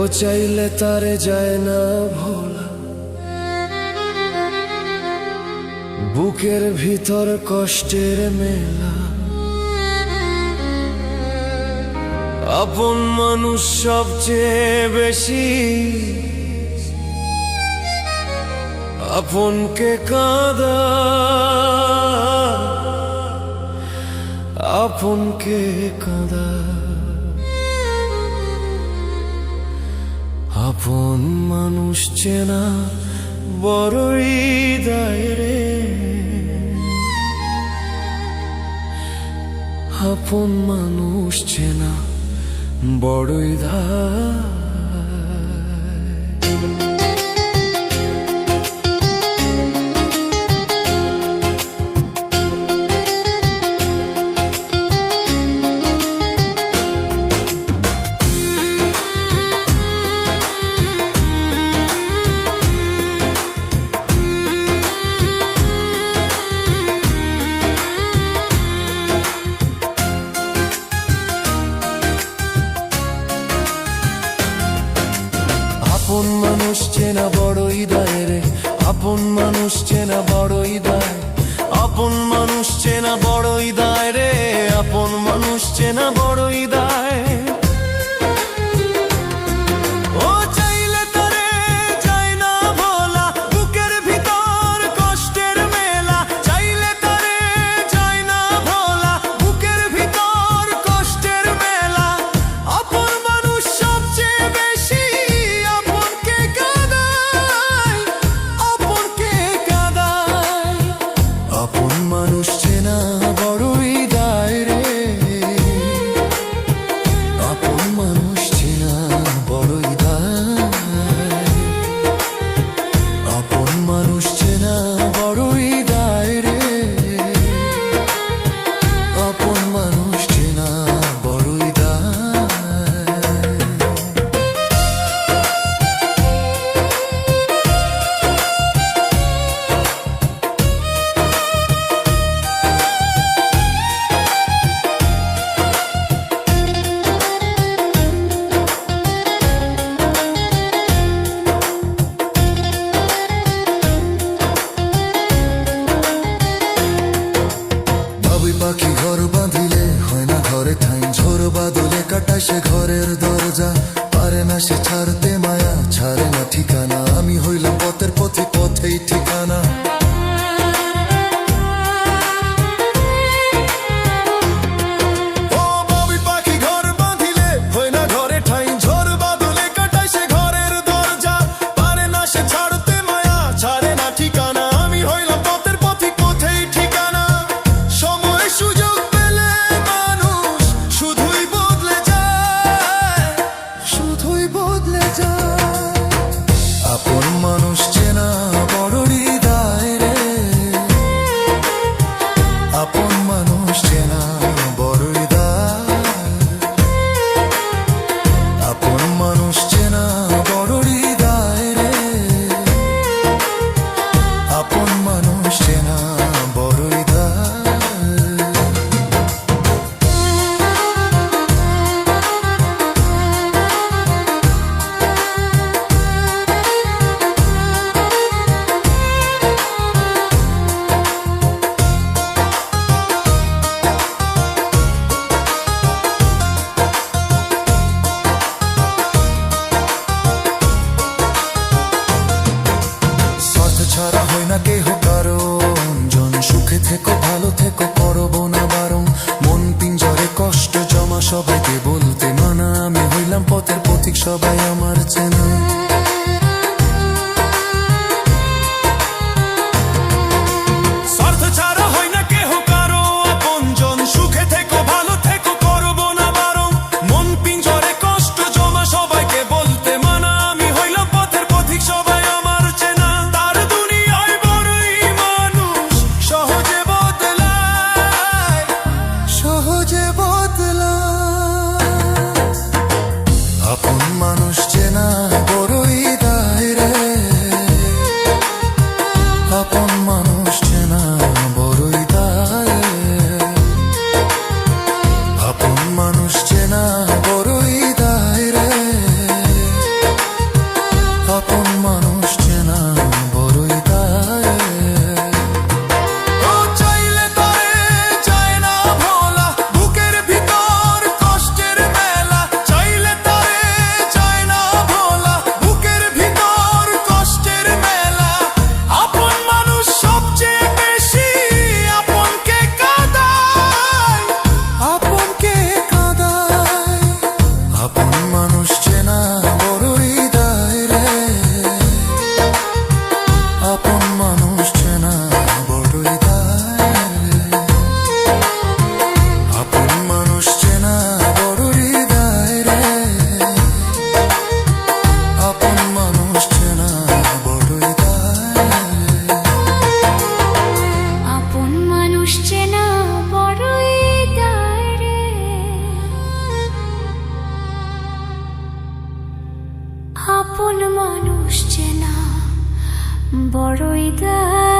চাইলে তারে যায় না ভোলা, বুকের ভিতর কষ্টের মেলা। আপন মানুষ সবচেয়ে বেশি আপনকে কাঁদা, আপনকে কাঁদা। আপন মানুষ চেনা বড়ই দায় রে, আপন মানুষ চেনা বড়ই দায়। আপন মানুষ চেনা বড়ই দায় রে, আপন মানুষ চেনা বড়ই দায়। আপন মানুষ চেনা বড়ই দায় রে, আপন মানুষ চেনা বড়ই দায়। ও চাইলে তারে যায় না ভোলা, বুকের ভিতর কষ্টের মেলা। চাইলে তারে যায় না ভোলা, বুকের ভিতর কষ্টের মেলা। আপন মানুষ সবচেয়ে বেশি আপনকে কাঁদায়, আপনকে কাঁদায়। আপন মানুষ চেনা বড়ই দায় রে, আপন মানুষ চেনা বড়ই দায়। আপন মানুষ চেনা বড়ই দায় রে, আপন মানুষ চেনা বড়ই দায়। বাবুই পাখি ঘর বাঁধিলে হয় না ঘরে ঠাই, ঝোর বাদলে কাটায় সে ঘরের দরজা। পারে না সে ছাড়তে মায়া, ছাড়ে না ঠিকানা। আমি হইলাম পথের পথে, পথেই ঠিকানা। ও বাবুই পাখি ঘর বাঁধিলে হয় না ঘরে ঠাই, ঝোর বাদলে কাটায় সে ঘরের দরজা। পারে না সে ছাড়তে মায়া, ছাড়ে না ঠিকানা। আমি হইলাম পথের পথে, পথেই ঠিকানা। সময় সুযোগ পেলে মানুষ শুধুই বদলে যায়, শুধুই বদলে যায়। আপন মানুষ চেনা বড়ই দায়। আপন মানুষ চেনা বড়ই দায়।